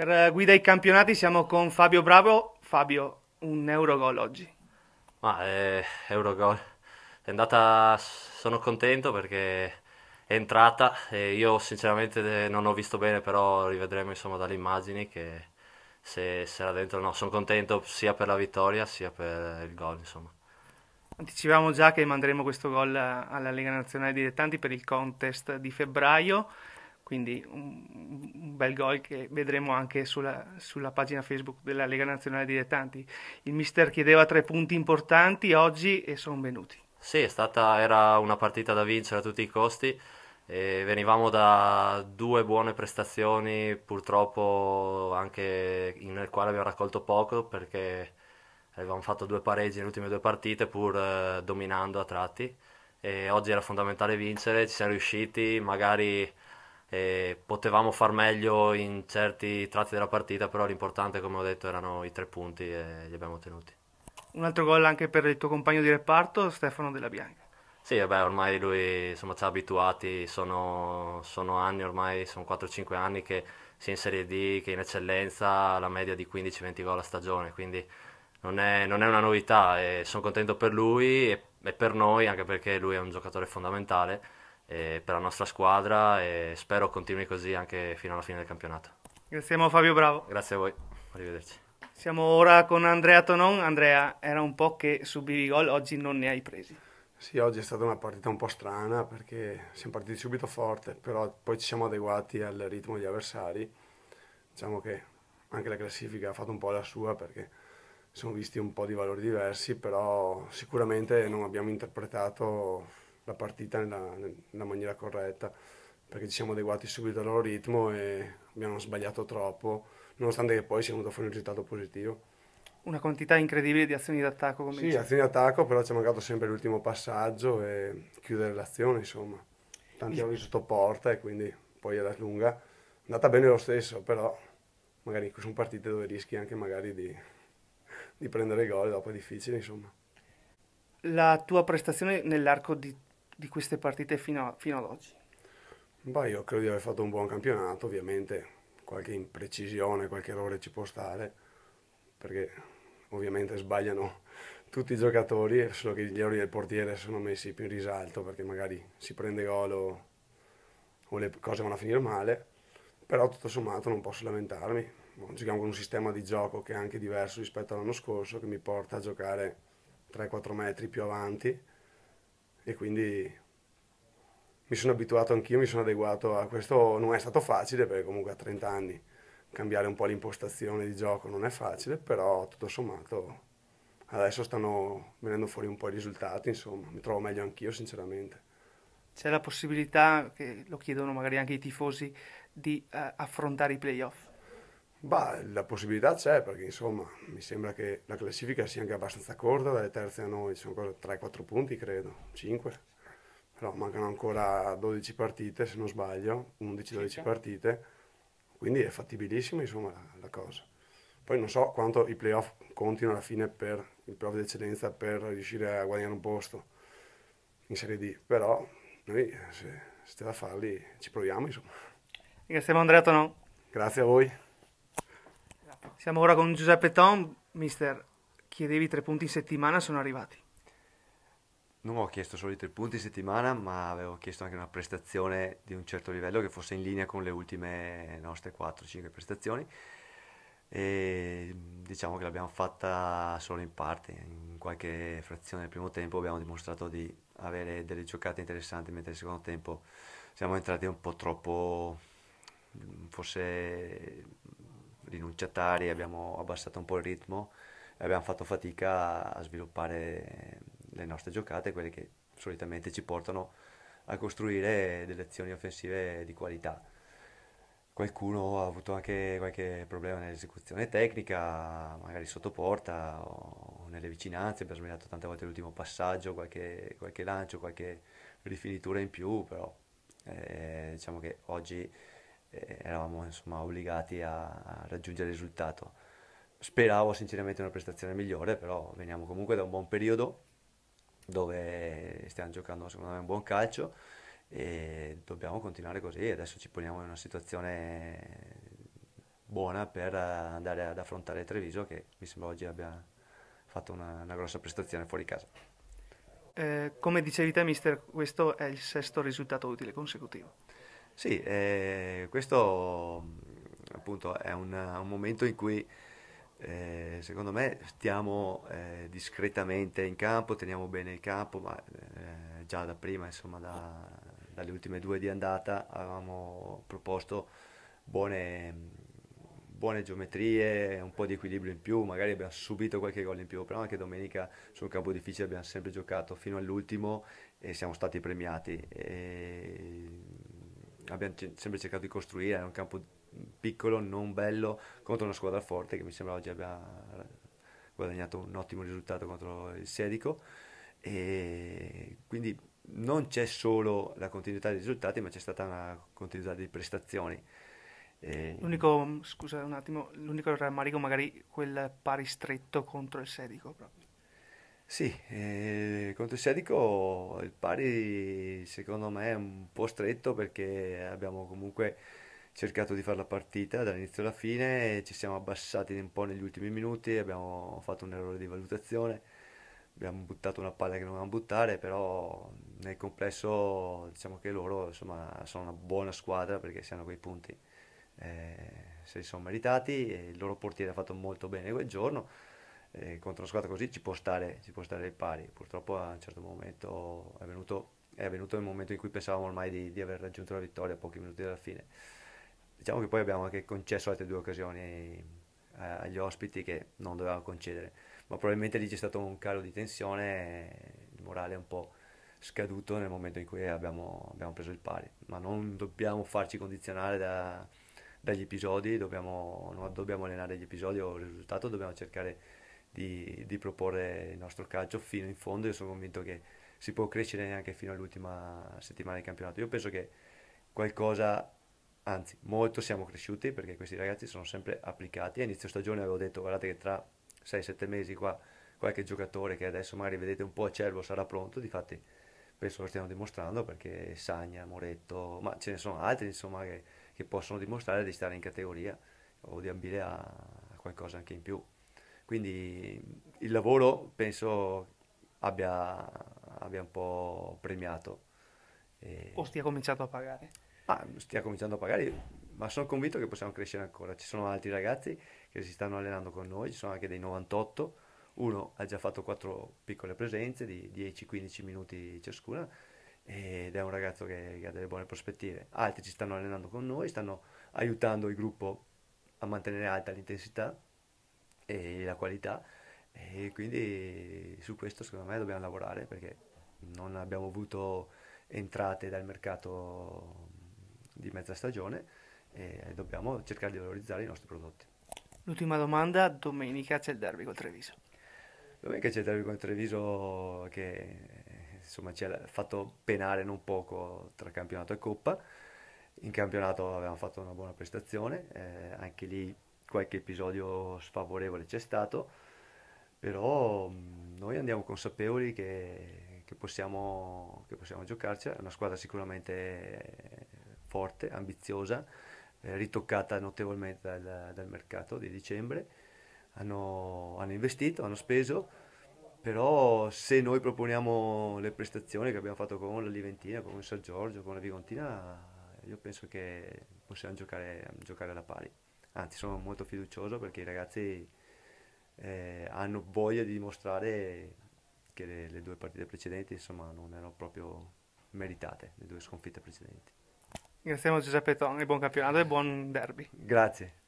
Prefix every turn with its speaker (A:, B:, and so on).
A: Per guida ai campionati siamo con Fabio Bravo. Fabio, un Eurogol oggi.
B: Ma Eurogol è andata, sono contento perché è entrata e io sinceramente non ho visto bene, però rivedremo insomma dalle immagini che se era dentro o no. Sono contento sia per la vittoria sia per il gol, insomma.
A: Anticipavamo già che manderemo questo gol alla Lega Nazionale Dilettanti per il contest di febbraio, quindi un bel gol che vedremo anche sulla pagina Facebook della Lega Nazionale Dilettanti. Il mister chiedeva 3 punti importanti oggi e sono venuti.
B: Sì, era una partita da vincere a tutti i costi e venivamo da due buone prestazioni, purtroppo anche nel quale abbiamo raccolto poco perché avevamo fatto due pareggi nelle ultime due partite pur dominando a tratti e oggi era fondamentale vincere, ci siamo riusciti, magari potevamo far meglio in certi tratti della partita, però l'importante come ho detto erano i 3 punti e li abbiamo ottenuti.
A: Un altro gol anche per il tuo compagno di reparto, Stefano Della Bianca.
B: Sì, vabbè, ormai lui insomma ci ha abituati, sono anni ormai, sono 4-5 anni che sia in Serie D che in eccellenza ha la media di 15-20 gol a stagione, quindi non è una novità e sono contento per lui e per noi, anche perché lui è un giocatore fondamentale per la nostra squadra e spero continui così anche fino alla fine del campionato.
A: Ringraziamo Fabio Bravo.
B: Grazie a voi, arrivederci.
A: Siamo ora con Andrea Tonon. Andrea, era un po' che subivi gol, oggi non ne hai presi.
C: Sì, oggi è stata una partita un po' strana perché siamo partiti subito forte, però poi ci siamo adeguati al ritmo degli avversari. Diciamo che anche la classifica ha fatto un po' la sua perché sono visti un po' di valori diversi, però sicuramente non abbiamo interpretato la partita nella maniera corretta perché ci siamo adeguati subito al loro ritmo e abbiamo sbagliato troppo, nonostante che poi sia venuto fuori un risultato positivo.
A: Una quantità incredibile di azioni d'attacco, come
C: Sì,
A: dicevi.
C: azione di attacco, però ci è mancato sempre l'ultimo passaggio e chiudere l'azione, insomma. Tanti
A: Il-
C: errori sotto porta e quindi poi alla lunga è andata bene lo stesso, però magari sono partite dove rischi anche magari di prendere gol, dopo è difficile, insomma.
A: La tua prestazione nell'arco di queste partite fino ad oggi.
C: Beh, io credo di aver fatto un buon campionato, ovviamente qualche imprecisione, qualche errore ci può stare, perché ovviamente sbagliano tutti i giocatori, solo che gli errori del portiere sono messi più in risalto perché magari si prende gol o le cose vanno a finire male, però tutto sommato non posso lamentarmi. Giochiamo con un sistema di gioco che è anche diverso rispetto all'anno scorso, che mi porta a giocare 3-4 metri più avanti e quindi mi sono abituato anch'io, mi sono adeguato a questo. Non è stato facile perché comunque a 30 anni cambiare un po' l'impostazione di gioco non è facile, però tutto sommato adesso stanno venendo fuori un po' i risultati, insomma, mi trovo meglio anch'io sinceramente.
A: C'è la possibilità, che lo chiedono magari anche i tifosi, di affrontare i playoff.
C: Bah, la possibilità c'è perché insomma mi sembra che la classifica sia anche abbastanza corta, dalle terze a noi ci sono ancora 3-4 punti credo, 5, però mancano ancora 12 partite se non sbaglio, 11-12
A: Circa.
C: partite, quindi è fattibilissima insomma la cosa. Poi non so quanto i playoff contino alla fine per il playoff d'eccellenza per riuscire a guadagnare un posto in Serie D, però noi se c'è da farli ci proviamo insomma.
A: Ringraziamo Andrea Tonon.
C: Grazie a voi.
A: Siamo ora con Giuseppe Tom. Mister, chiedevi 3 punti in settimana, sono arrivati.
D: Non ho chiesto solo i 3 punti in settimana, ma avevo chiesto anche una prestazione di un certo livello che fosse in linea con le ultime nostre 4-5 prestazioni. E diciamo che l'abbiamo fatta solo in parte, in qualche frazione del primo tempo abbiamo dimostrato di avere delle giocate interessanti, mentre nel secondo tempo siamo entrati un po' troppo, forse rinunciatari, abbiamo abbassato un po' il ritmo e abbiamo fatto fatica a sviluppare le nostre giocate, quelle che solitamente ci portano a costruire delle azioni offensive di qualità. Qualcuno ha avuto anche qualche problema nell'esecuzione tecnica, magari sotto porta o nelle vicinanze, abbiamo sbagliato tante volte l'ultimo passaggio, qualche lancio, qualche rifinitura in più, però diciamo che oggi eravamo insomma obbligati a raggiungere il risultato. Speravo sinceramente una prestazione migliore, però veniamo comunque da un buon periodo dove stiamo giocando secondo me un buon calcio e dobbiamo continuare così. Adesso ci poniamo in una situazione buona per andare ad affrontare Treviso, che mi sembra oggi abbia fatto una grossa prestazione fuori casa.
A: Come dicevi te, mister, questo è il sesto risultato utile consecutivo.
D: Sì, questo appunto è un momento in cui secondo me stiamo discretamente in campo, teniamo bene il campo, ma già da prima, insomma, dalle ultime due di andata avevamo proposto buone geometrie, un po' di equilibrio in più, magari abbiamo subito qualche gol in più, però anche domenica su un campo difficile abbiamo sempre giocato fino all'ultimo e siamo stati premiati. E abbiamo sempre cercato di costruire, è un campo piccolo, non bello, contro una squadra forte che mi sembra oggi abbia guadagnato un ottimo risultato contro il Sedico e quindi non c'è solo la continuità dei risultati, ma c'è stata una continuità di prestazioni. E-
A: Scusa un attimo, l'unico rammarico magari quel pari stretto contro il Sedico proprio.
D: Sì, contro il Sedico il pari secondo me è un po' stretto perché abbiamo comunque cercato di fare la partita dall'inizio alla fine, ci siamo abbassati un po' negli ultimi minuti, abbiamo fatto un errore di valutazione, abbiamo buttato una palla che non dovevamo buttare, però nel complesso diciamo che loro insomma sono una buona squadra perché si hanno quei punti, se li sono meritati e il loro portiere ha fatto molto bene quel giorno. Contro una squadra così ci può stare il pari. Purtroppo a un certo momento è venuto il momento in cui pensavamo ormai di aver raggiunto la vittoria a pochi minuti dalla fine. Diciamo che poi abbiamo anche concesso altre due occasioni agli ospiti che non dovevamo concedere, ma probabilmente lì c'è stato un calo di tensione, e il morale è un po' scaduto nel momento in cui abbiamo preso il pari, ma non dobbiamo farci condizionare dagli episodi, non dobbiamo allenare gli episodi o il risultato, dobbiamo cercare di proporre il nostro calcio fino in fondo. Io sono convinto che si può crescere anche fino all'ultima settimana di campionato. Io penso che qualcosa, anzi molto siamo cresciuti perché questi ragazzi sono sempre applicati. A inizio stagione avevo detto guardate che tra 6-7 mesi qua qualche giocatore che adesso magari vedete un po' acerbo sarà pronto, difatti penso lo stiamo dimostrando perché Sagna, Moretto, ma ce ne sono altri insomma che possono dimostrare di stare in categoria o di ambire a qualcosa anche in più. Quindi il lavoro penso abbia un po' premiato.
A: O
D: E,
A: stia cominciato a pagare.
D: stia cominciando a pagare, ma sono convinto che possiamo crescere ancora. Ci sono altri ragazzi che si stanno allenando con noi, ci sono anche dei 98. Uno ha già fatto 4 piccole presenze di 10-15 minuti ciascuna ed è un ragazzo che ha delle buone prospettive. Altri ci stanno allenando con noi, stanno aiutando il gruppo a mantenere alta l'intensità e la qualità e quindi su questo secondo me dobbiamo lavorare perché non abbiamo avuto entrate dal mercato di mezza stagione e dobbiamo cercare di valorizzare i nostri prodotti.
A: L'ultima domanda, domenica c'è il derby col Treviso.
D: Domenica c'è il derby con Treviso che insomma ci ha fatto penare non poco tra campionato e coppa. In campionato avevamo fatto una buona prestazione, anche lì qualche episodio sfavorevole c'è stato, però noi andiamo consapevoli che possiamo giocarci. È una squadra sicuramente forte, ambiziosa, ritoccata notevolmente dal mercato di dicembre. Hanno investito, hanno speso, però se noi proponiamo le prestazioni che abbiamo fatto con la Liventina, con il San Giorgio, con la Vigontina, io penso che possiamo giocare alla pari. Anzi, sono molto fiducioso perché i ragazzi hanno voglia di dimostrare che le due partite precedenti, insomma, non erano proprio meritate, le due sconfitte precedenti.
A: Ringraziamo Giuseppe Toni, buon campionato e buon derby.
D: Grazie.